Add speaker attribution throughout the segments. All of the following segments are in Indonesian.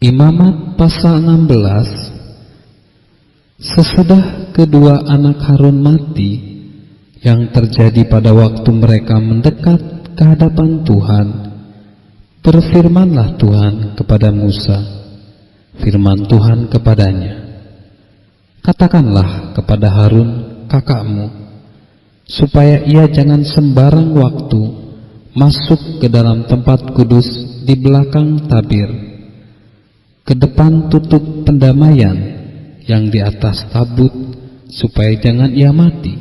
Speaker 1: Imamat pasal 16. Sesudah kedua anak Harun mati, yang terjadi pada waktu mereka mendekat ke hadapan Tuhan, berfirmanlah Tuhan kepada Musa. Firman Tuhan kepadanya, katakanlah kepada Harun kakakmu, supaya ia jangan sembarang waktu masuk ke dalam tempat kudus di belakang tabir, ke depan tutup pendamaian yang di atas tabut, supaya jangan ia mati,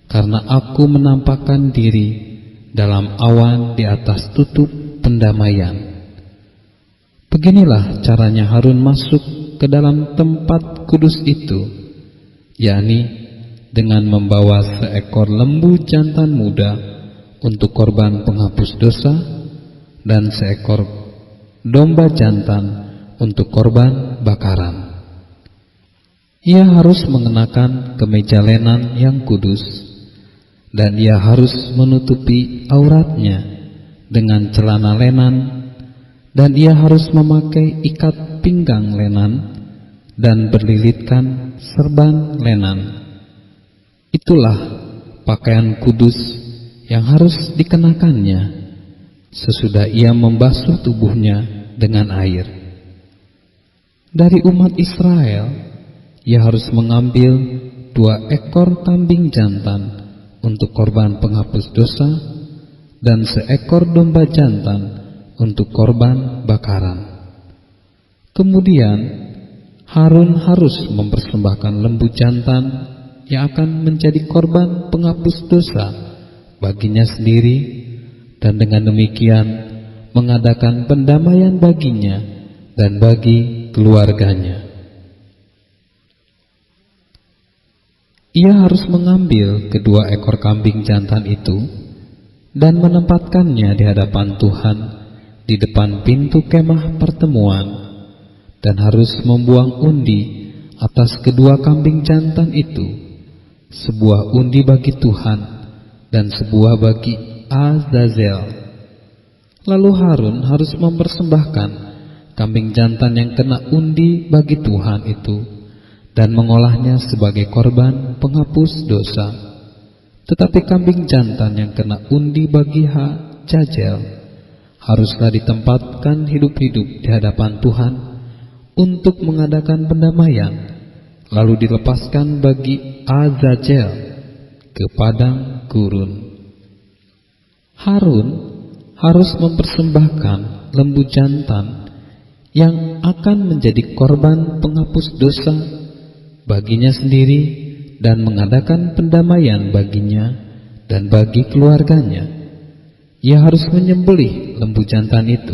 Speaker 1: karena aku menampakkan diri dalam awan di atas tutup pendamaian. Beginilah caranya Harun masuk ke dalam tempat kudus itu, yakni dengan membawa seekor lembu jantan muda untuk korban penghapus dosa, dan seekor domba jantan untuk korban bakaran. Ia harus mengenakan kemeja lenan yang kudus, dan ia harus menutupi auratnya dengan celana lenan, dan ia harus memakai ikat pinggang lenan dan berlilitkan serban lenan. Itulah pakaian kudus yang harus dikenakannya sesudah ia membasuh tubuhnya dengan air. Dari umat Israel, ia harus mengambil 2 ekor kambing jantan untuk korban penghapus dosa, dan seekor domba jantan untuk korban bakaran. Kemudian Harun harus mempersembahkan lembu jantan yang akan menjadi korban penghapus dosa baginya sendiri, dan dengan demikian mengadakan pendamaian baginya dan bagi keluarganya. Ia harus mengambil kedua ekor kambing jantan itu dan menempatkannya di hadapan Tuhan di depan pintu kemah pertemuan, dan harus membuang undi atas kedua kambing jantan itu, sebuah undi bagi Tuhan dan sebuah bagi Azazel. Lalu Harun harus mempersembahkan kambing jantan yang kena undi bagi Tuhan itu dan mengolahnya sebagai korban penghapus dosa. Tetapi kambing jantan yang kena undi bagi Hazazel haruslah ditempatkan hidup-hidup di hadapan Tuhan untuk mengadakan pendamaian, lalu dilepaskan bagi Azazel ke padang gurun. Harun harus mempersembahkan lembu jantan yang akan menjadi korban penghapus dosa baginya sendiri dan mengadakan pendamaian baginya dan bagi keluarganya. Ia harus menyembelih lembu jantan itu,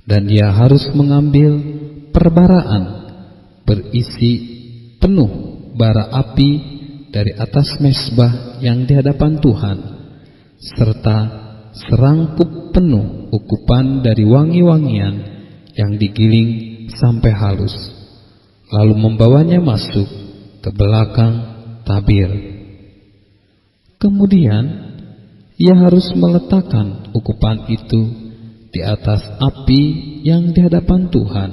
Speaker 1: dan ia harus mengambil perbaraan berisi penuh bara api dari atas mezbah yang di hadapan Tuhan, serta serangkup penuh ukupan dari wangi-wangian yang digiling sampai halus, lalu membawanya masuk ke belakang tabir. Kemudian ia harus meletakkan ukupan itu di atas api yang di hadapan Tuhan,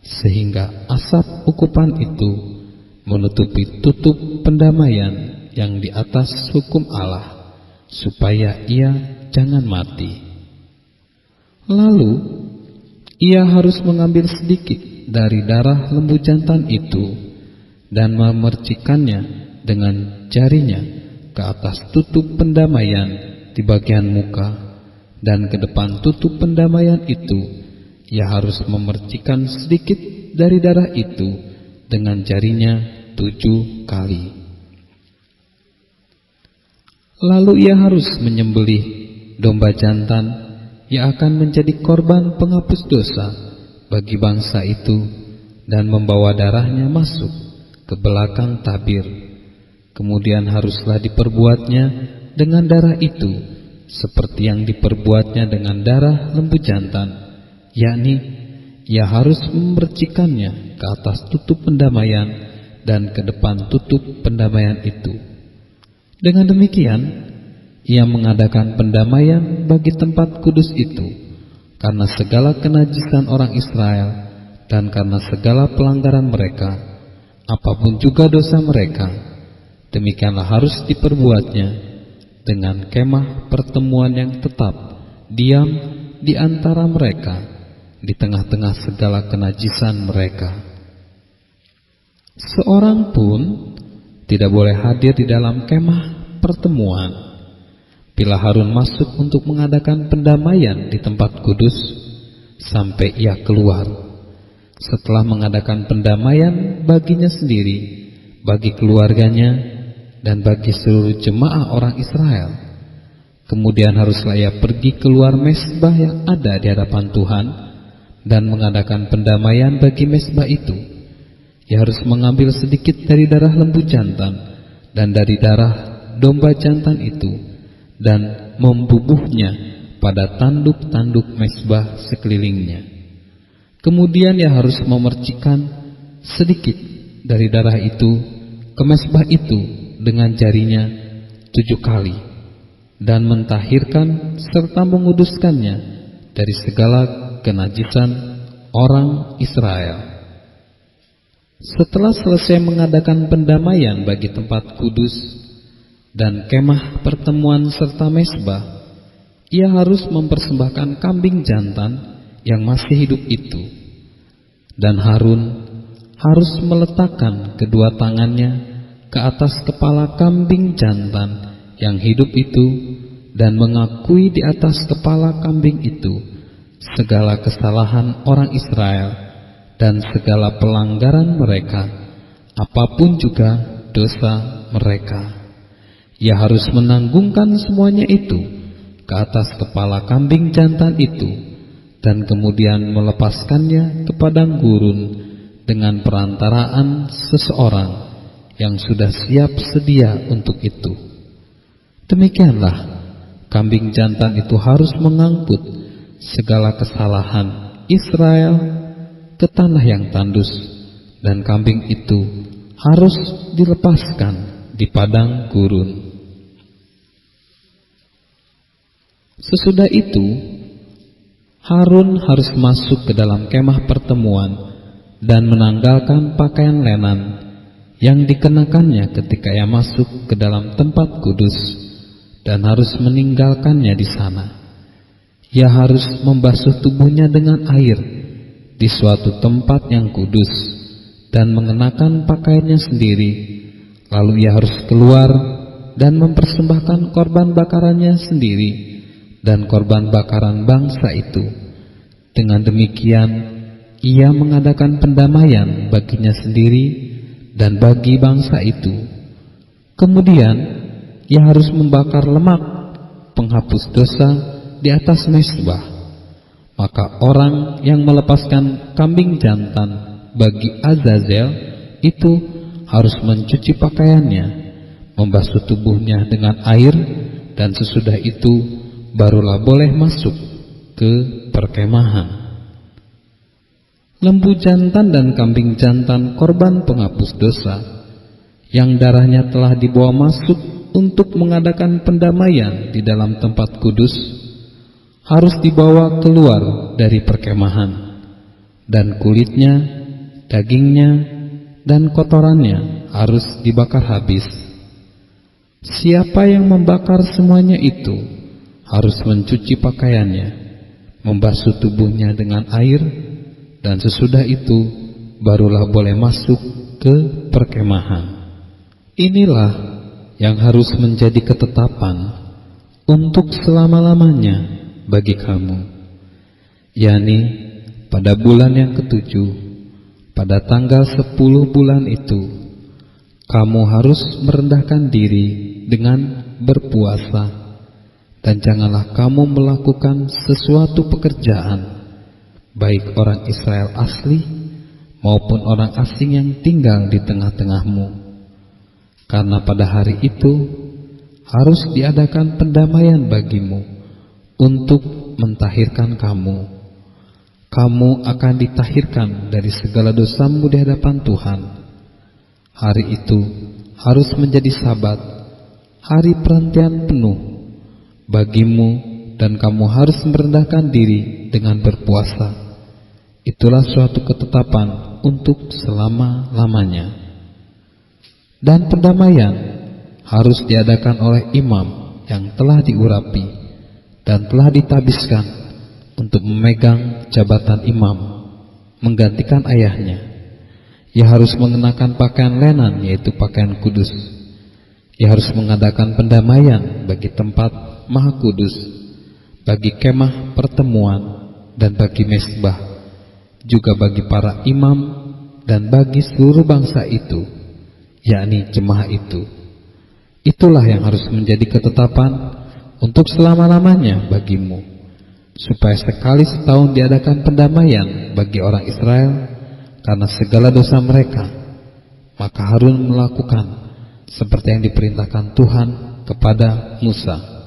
Speaker 1: sehingga asap ukupan itu menutupi tutup pendamaian yang di atas hukum Allah, supaya ia jangan mati. Lalu ia harus mengambil sedikit dari darah lembu jantan itu dan memercikannya dengan jarinya ke atas tutup pendamaian di bagian muka, dan ke depan tutup pendamaian itu ia harus memercikan sedikit dari darah itu dengan jarinya 7 kali. Lalu ia harus menyembelih domba jantan yang akan menjadi korban penghapus dosa bagi bangsa itu, dan membawa darahnya masuk ke belakang tabir. Kemudian haruslah diperbuatnya dengan darah itu seperti yang diperbuatnya dengan darah lembu jantan, yakni ia harus memercikannya ke atas tutup pendamaian dan ke depan tutup pendamaian itu. Dengan demikian ia mengadakan pendamaian bagi tempat kudus itu karena segala kenajisan orang Israel dan karena segala pelanggaran mereka, apapun juga dosa mereka, demikianlah harus diperbuatnya dengan kemah pertemuan yang tetap diam di antara mereka, di tengah-tengah segala kenajisan mereka. Seorang pun tidak boleh hadir di dalam kemah pertemuan bila Harun masuk untuk mengadakan pendamaian di tempat kudus sampai ia keluar. Setelah mengadakan pendamaian baginya sendiri, bagi keluarganya, dan bagi seluruh jemaah orang Israel, kemudian haruslah ia pergi keluar mezbah yang ada di hadapan Tuhan dan mengadakan pendamaian bagi mezbah itu. Ia harus mengambil sedikit dari darah lembu jantan dan dari darah domba jantan itu dan membubuhnya pada tanduk-tanduk mezbah sekelilingnya. Kemudian ia harus memercikkan sedikit dari darah itu ke mezbah itu dengan jarinya 7 kali dan mentahirkan serta menguduskannya dari segala kenajisan orang Israel. Setelah selesai mengadakan pendamaian bagi tempat kudus dan kemah pertemuan serta mezbah, ia harus mempersembahkan kambing jantan yang masih hidup itu, dan Harun harus meletakkan kedua tangannya ke atas kepala kambing jantan yang hidup itu dan mengakui di atas kepala kambing itu segala kesalahan orang Israel dan segala pelanggaran mereka, apapun juga dosa mereka. Ia harus menanggungkan semuanya itu ke atas kepala kambing jantan itu dan kemudian melepaskannya ke padang gurun dengan perantaraan seseorang yang sudah siap sedia untuk itu. Demikianlah kambing jantan itu harus mengangkut segala kesalahan Israel ke tanah yang tandus, dan kambing itu harus dilepaskan di padang gurun. Sesudah itu, Harun harus masuk ke dalam kemah pertemuan dan menanggalkan pakaian lenan yang dikenakannya ketika ia masuk ke dalam tempat kudus dan harus meninggalkannya di sana. Ia harus membasuh tubuhnya dengan air di suatu tempat yang kudus dan mengenakan pakaiannya sendiri. Lalu ia harus keluar dan mempersembahkan korban bakarannya sendiri dan korban bakaran bangsa itu. Dengan demikian ia mengadakan pendamaian baginya sendiri dan bagi bangsa itu. Kemudian ia harus membakar lemak penghapus dosa di atas mezbah. Maka orang yang melepaskan kambing jantan bagi Azazel itu harus mencuci pakaiannya, membasuh tubuhnya dengan air, dan sesudah itu barulah boleh masuk ke perkemahan. Lembu jantan dan kambing jantan korban penghapus dosa yang darahnya telah dibawa masuk untuk mengadakan pendamaian di dalam tempat kudus harus dibawa keluar dari perkemahan, dan kulitnya, dagingnya, dan kotorannya harus dibakar habis. Siapa yang membakar semuanya itu harus mencuci pakaiannya, membasuh tubuhnya dengan air, dan sesudah itu barulah boleh masuk ke perkemahan. Inilah yang harus menjadi ketetapan untuk selama-lamanya bagi kamu, yakni pada bulan yang ke-7, pada tanggal 10 bulan itu, kamu harus merendahkan diri dengan berpuasa, dan janganlah kamu melakukan sesuatu pekerjaan, baik orang Israel asli maupun orang asing yang tinggal di tengah-tengahmu, karena pada hari itu harus diadakan pendamaian bagimu untuk mentahirkan kamu. Kamu akan ditahirkan dari segala dosamu di hadapan Tuhan. Hari itu harus menjadi Sabat, hari perhentian penuh bagimu dan kamu harus merendahkan diri dengan berpuasa. Itulah suatu ketetapan untuk selama-lamanya. Dan pendamaian harus diadakan oleh imam yang telah diurapi dan telah ditabiskan untuk memegang jabatan imam, menggantikan ayahnya. Ia harus mengenakan pakaian lenan, yaitu pakaian kudus. Ia harus mengadakan pendamaian bagi tempat maha kudus, bagi kemah pertemuan, dan bagi mezbah, juga bagi para imam dan bagi seluruh bangsa itu, yakni jemaah itu. Itulah yang harus menjadi ketetapan untuk selama-lamanya bagimu, supaya sekali setahun diadakan pendamaian bagi orang Israel karena segala dosa mereka. Maka Harun melakukan seperti yang diperintahkan Tuhan kepada Musa.